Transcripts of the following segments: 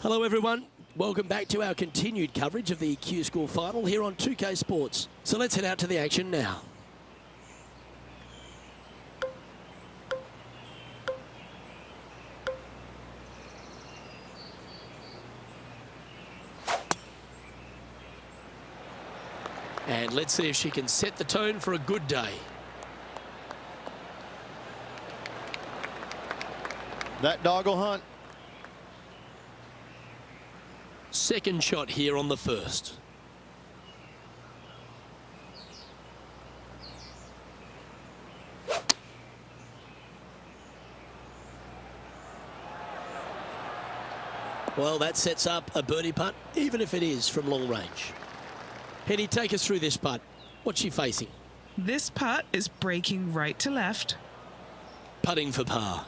Hello everyone, welcome back to our continued coverage of the Q School final here on 2K Sports. So let's head out to the action now. And let's see if she can set the tone for a good day. That dog will hunt. Second shot here on the first. Well, that sets up a birdie putt, even if it is from long range. Henny, take us through this putt. What's she facing? This putt is breaking right to left. Putting for par.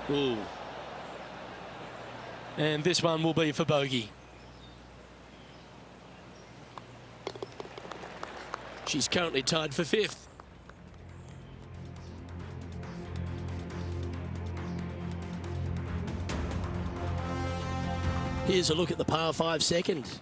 Ooh. And this one will be for bogey. She's currently tied for fifth. Here's a look at the par 5 second.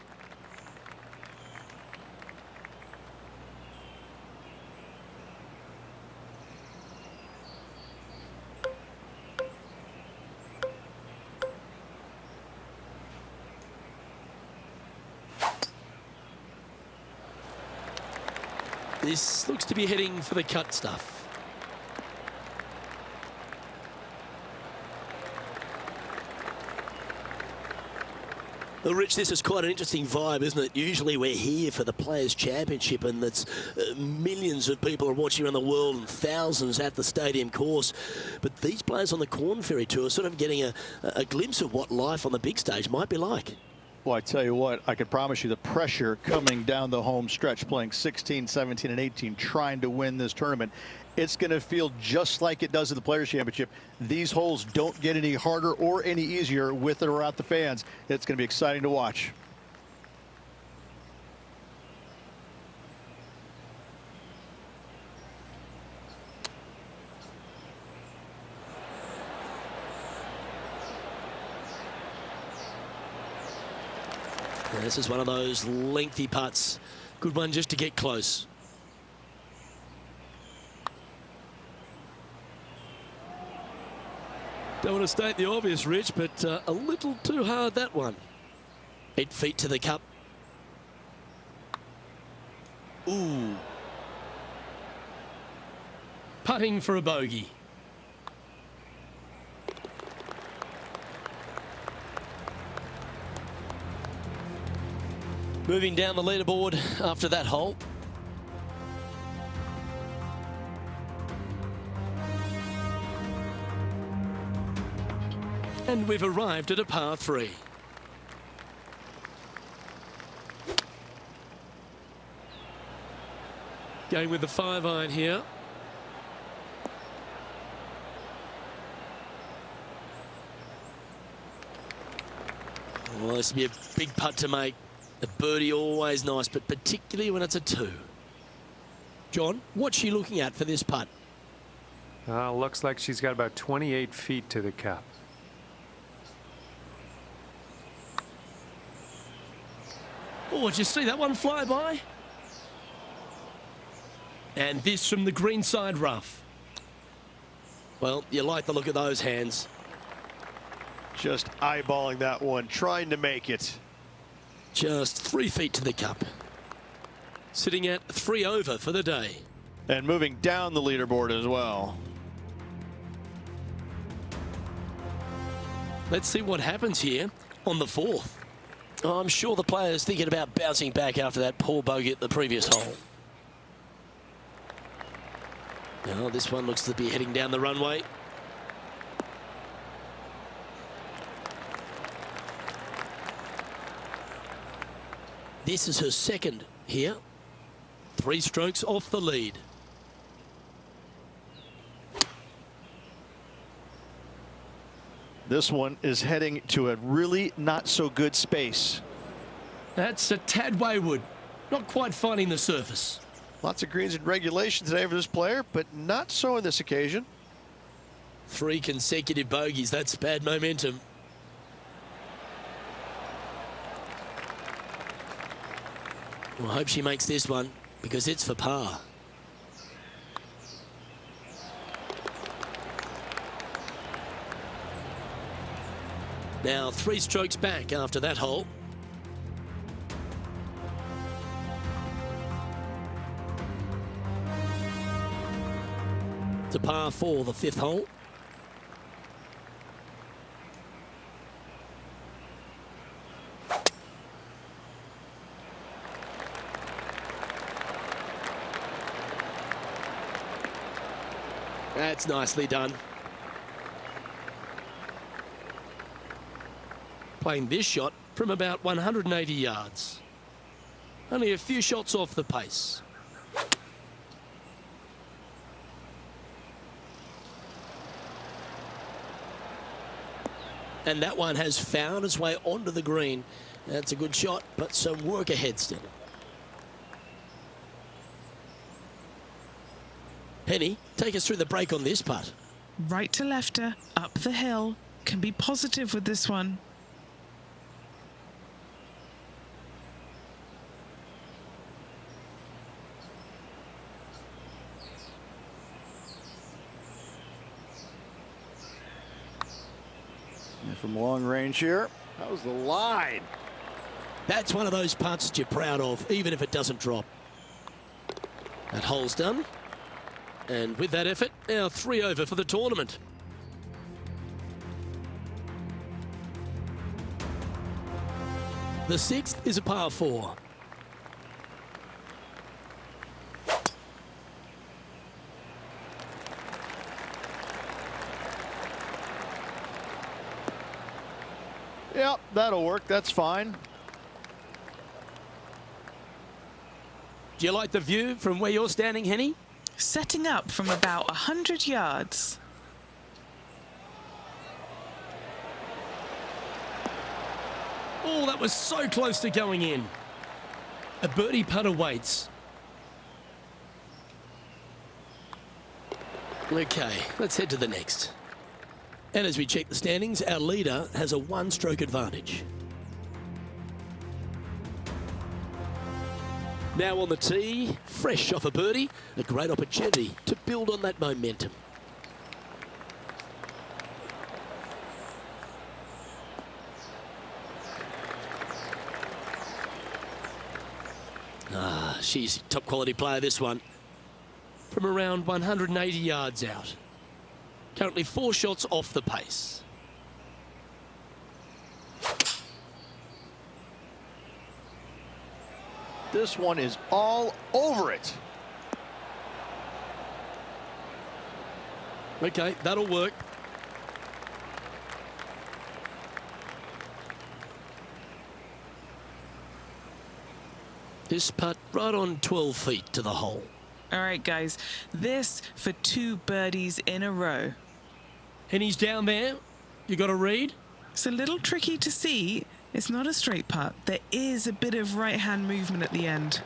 This looks to be heading for the cut stuff. Well, Rich, this is quite an interesting vibe, isn't it? Usually we're here for the Players' Championship, and that's millions of people are watching around the world and thousands at the stadium course. But these players on the Corn Ferry Tour are sort of getting a glimpse of what life on the big stage might be like. Well, I tell you what, I can promise you the pressure coming down the home stretch, playing 16, 17, and 18, trying to win this tournament. It's going to feel just like it does at the Players' Championship. These holes don't get any harder or any easier with or without the fans. It's going to be exciting to watch. This is one of those lengthy putts. Good one just to get close. Don't want to state the obvious, Rich, but a little too hard, that one. 8 feet to the cup. Ooh. Putting for a bogey. Moving down the leaderboard after that hole. And we've arrived at a par 3. Going with the 5-iron here. Well, this will be a big putt to make. A birdie always nice, but particularly when it's a 2. John, what's she looking at for this putt? Looks like she's got about 28 feet to the cup. Oh, did you see that one fly by? And this from the greenside rough. Well, you like the look of those hands. Just eyeballing that one, trying to make it. Just 3 feet to the cup. Sitting at 3 over for the day. And moving down the leaderboard as well. Let's see what happens here on the 4th. Oh, I'm sure the player's thinking about bouncing back after that poor bogey at the previous hole. Now, this one looks to be heading down the runway. This is her second here. 3 strokes off the lead. This one is heading to a really not so good space. That's a tad wayward. Not quite finding the surface. Lots of greens in regulation today for this player, but not so on this occasion. 3 consecutive bogeys. That's bad momentum. Well, I hope she makes this one because it's for par. Now 3 strokes back after that hole. To par 4, the 5th hole. That's nicely done. Playing this shot from about 180 yards. Only a few shots off the pace. And that one has found its way onto the green. That's a good shot, but some work ahead still. Penny, take us through the break on this putt. Right to lefter, up the hill. Can be positive with this one. And from long range here, that was the line. That's one of those putts that you're proud of, even if it doesn't drop. That hole's done. And with that effort, now 3 over for the tournament. The 6th is a par 4. Yep, that'll work. That's fine. Do you like the view from where you're standing, Henny? Setting up from about 100 yards. Oh, that was so close to going in. A birdie putt awaits. Okay, let's head to the next. And as we check the standings, our leader has a 1-stroke advantage. Now on the tee, fresh off a birdie, a great opportunity to build on that momentum. She's a top quality player, this one. From around 180 yards out. Currently 4 shots off the pace. This one is all over it. Okay, that'll work. This putt right on 12 feet to the hole. All right, guys, this for 2 birdies in a row. Henny's down there. You got a read? It's a little tricky to see. It's not a straight putt. There is a bit of right-hand movement at the end.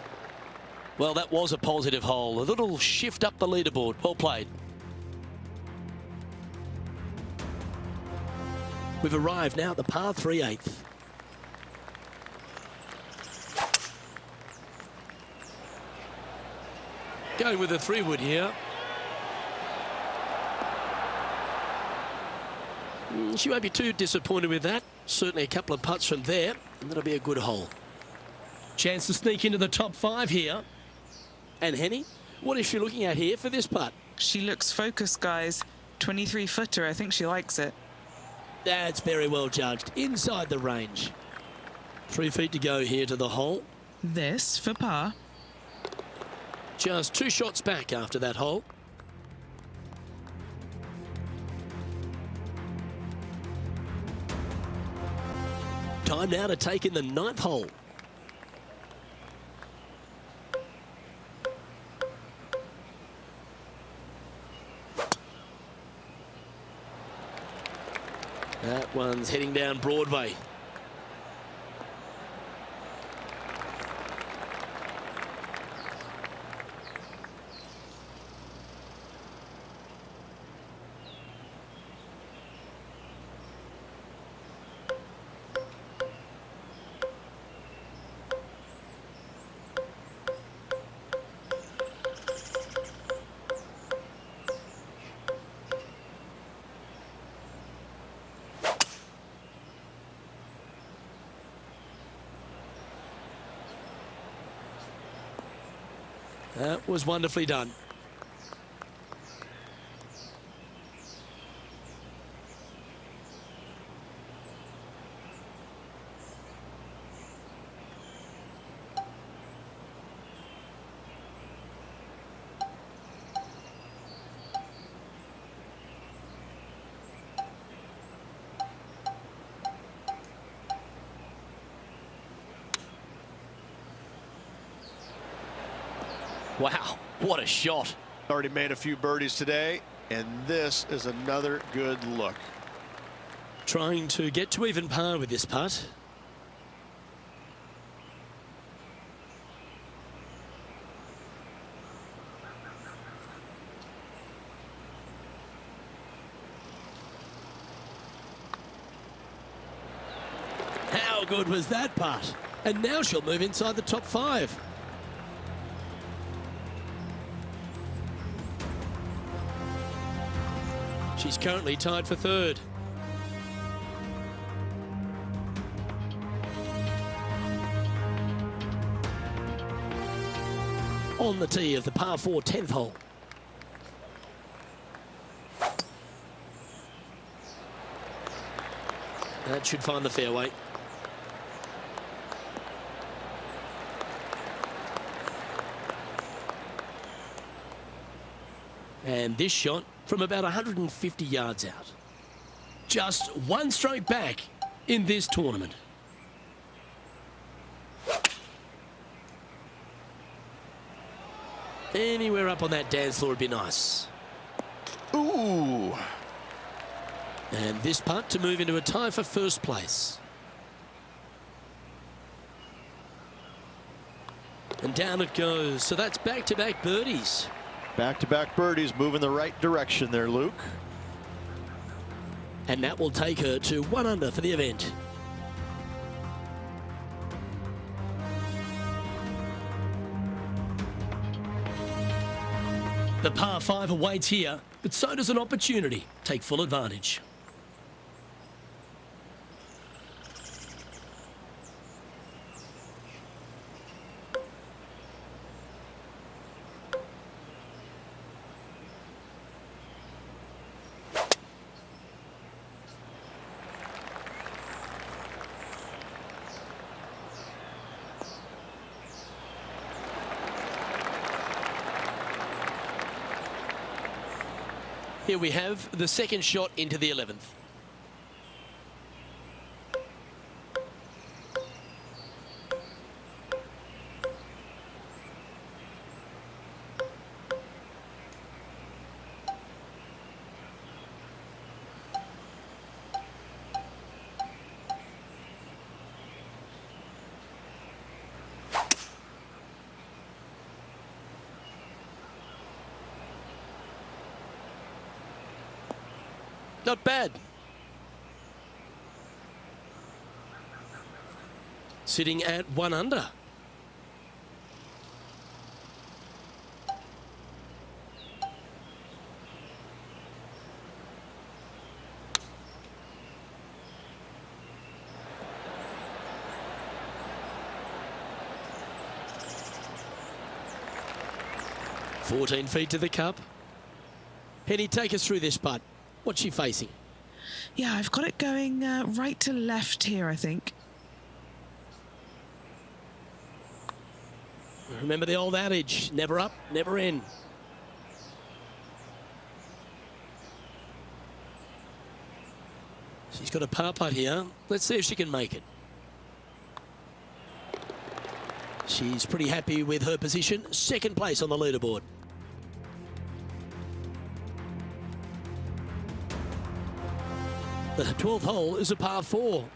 Well, that was a positive hole. A little shift up the leaderboard. Well played. We've arrived now at the par 3 8th. Going with a 3-wood here. She won't be too disappointed with that. Certainly a couple of putts from there, and that'll be a good hole. Chance to sneak into the top 5 here. And Henny, what is she looking at here for this putt? She looks focused, guys. 23-footer. I think she likes it. That's very well judged. Inside the range. 3 feet to go here to the hole. This for par. Just 2 shots back after that hole. Time now to take in the 9th hole. That one's heading down Broadway. That was wonderfully done. Wow, what a shot. Already made a few birdies today, and this is another good look. Trying to get to even par with this putt. How good was that putt? And now she'll move inside the top 5. She's currently tied for 3rd. On the tee of the par 4 10th hole. That should find the fairway. And this shot from about 150 yards out. Just one stroke back in this tournament. Anywhere up on that dance floor would be nice. Ooh. And this putt to move into a tie for 1st place. And down it goes. So that's back-to-back birdies. Back-to-back birdies, moving the right direction there, Luke. And that will take her to 1 under for the event. The par 5 awaits here, but so does an opportunity. Take full advantage. Here we have the second shot into the 11th. Not bad. Sitting at 1 under. "14 feet to the cup." Henny, take us through this putt. What's she facing? Yeah, I've got it going right to left here, I think. Remember the old adage, never up, never in. She's got a par putt here. Let's see if she can make it. She's pretty happy with her position. 2nd place on the leaderboard. The 12th hole is a par 4.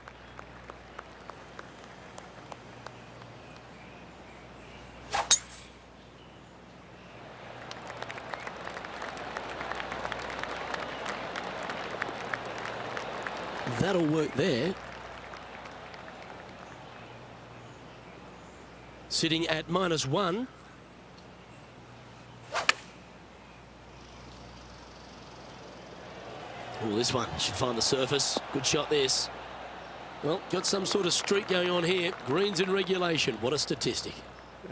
That'll work there. Sitting at -1. Oh, this one should find the surface. Good shot, this. Well, got some sort of streak going on here. Greens in regulation. What a statistic.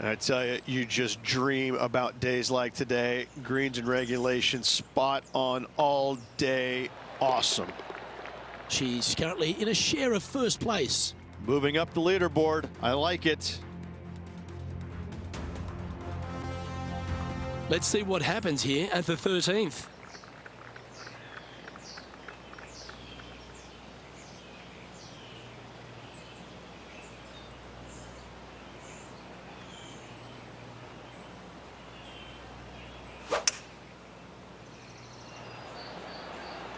I tell you, you just dream about days like today. Greens and regulation, spot on all day. Awesome. She's currently in a share of first place. Moving up the leaderboard. I like it. Let's see what happens here at the 13th.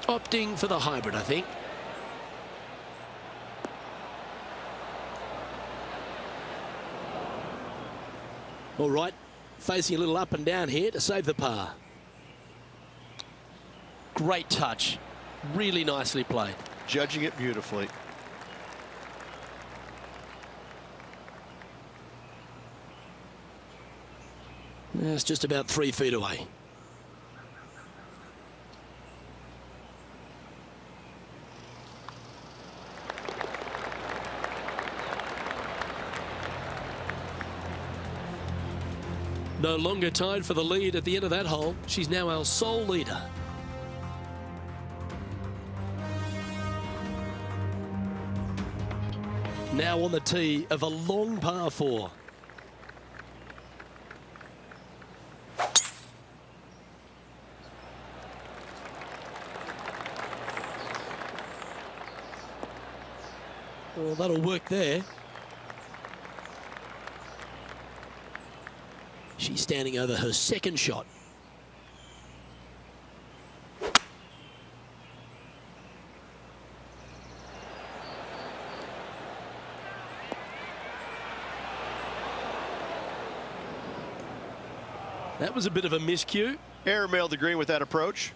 Opting for the hybrid, I think. All right, facing a little up and down here to save the par. Great touch, really nicely played. Judging it beautifully. It's just about 3 feet away. No longer tied for the lead at the end of that hole. She's now our sole leader. Now on the tee of a long par 4. Well, that'll work there. She's standing over her second shot. That was a bit of a miscue. Airmailed the green with that approach.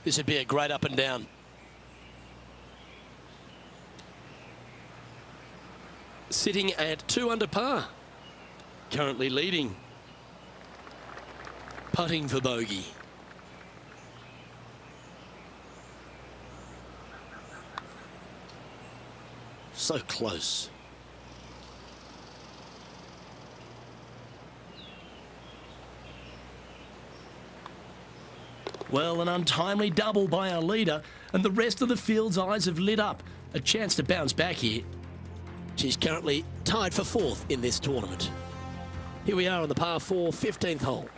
This would be a great up and down. Sitting at 2 under par. Currently leading. Putting for bogey. So close. Well, an untimely double by our leader, and the rest of the field's eyes have lit up. A chance to bounce back here. She's currently tied for 4th in this tournament. Here we are on the par 4, 15th hole.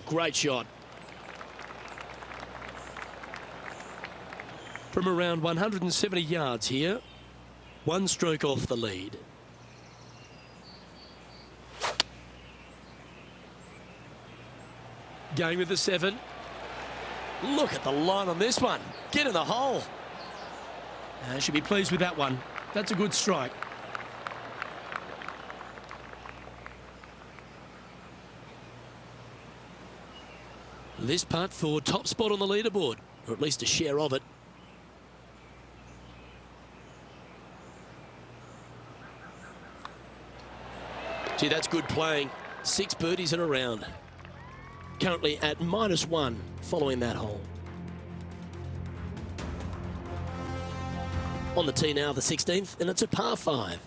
Great shot. From around 170 yards here, 1 stroke off the lead. Going with the 7. Look at the line on this one. Get in the hole. Should be pleased with that one. That's a good strike. This putt for top spot on the leaderboard, or at least a share of it. Gee, that's good playing. 6 birdies in a round. Currently at -1 following that hole. On the tee now, the 16th, and it's a par 5.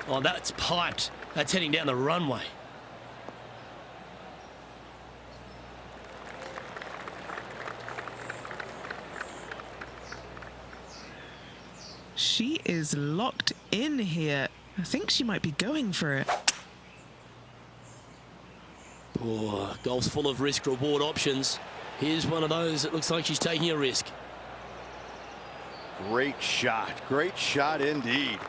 Oh, that's piped. That's heading down the runway. She is locked in here. I think she might be going for it. Poor golf's full of risk-reward options. Here's one of those that looks like she's taking a risk. Great shot. Great shot indeed.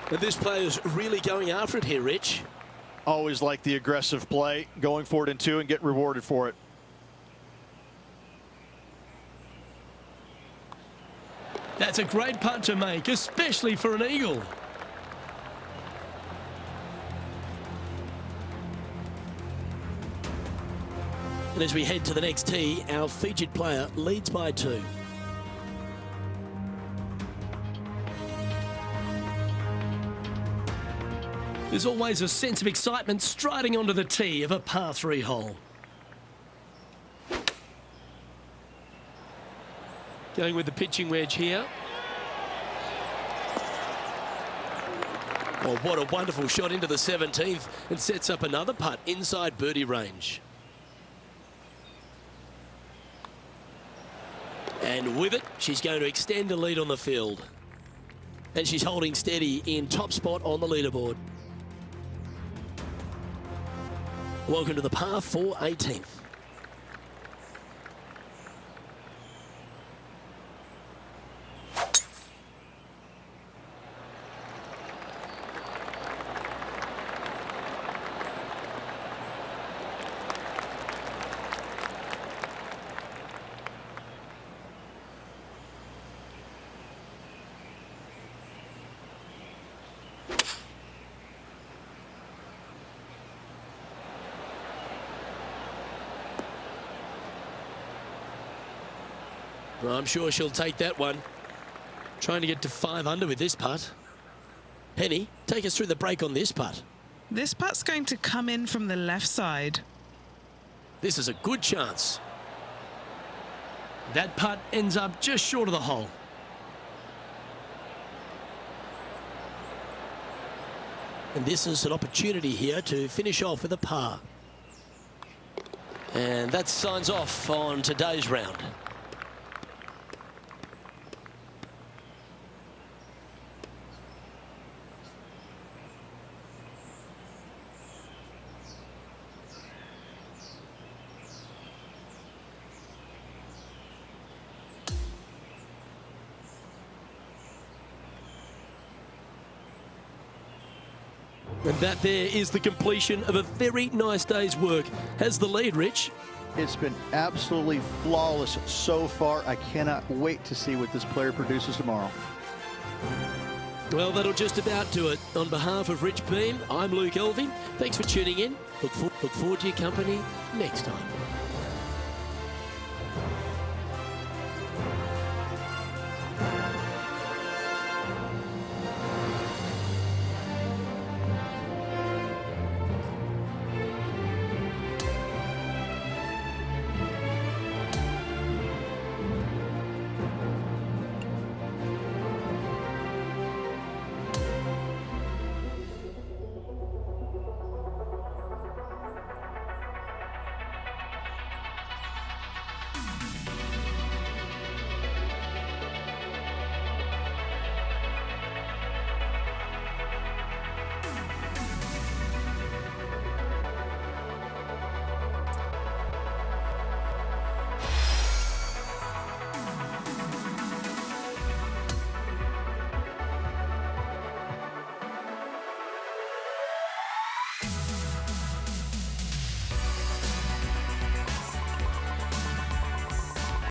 But this player's really going after it here, Rich. Always like the aggressive play, going for it in 2 and get rewarded for it. That's a great putt to make, especially for an eagle. And as we head to the next tee, our featured player leads by 2. There's always a sense of excitement striding onto the tee of a par 3 hole. Going with the pitching wedge here. Oh, what a wonderful shot into the 17th, and sets up another putt inside birdie range. And with it, she's going to extend the lead on the field. And she's holding steady in top spot on the leaderboard. Welcome to the par 4 18th. Well, I'm sure she'll take that one. Trying to get to 5 under with this putt. Penny, take us through the break on this putt. This putt's going to come in from the left side. This is a good chance. That putt ends up just short of the hole. And this is an opportunity here to finish off with a par. And that signs off on today's round. And that there is the completion of a very nice day's work. Has the lead, Rich? It's been absolutely flawless so far. I cannot wait to see what this player produces tomorrow. Well, that'll just about do it. On behalf of Rich Beam, I'm Luke Elving. Thanks for tuning in. Look forward to your company next time.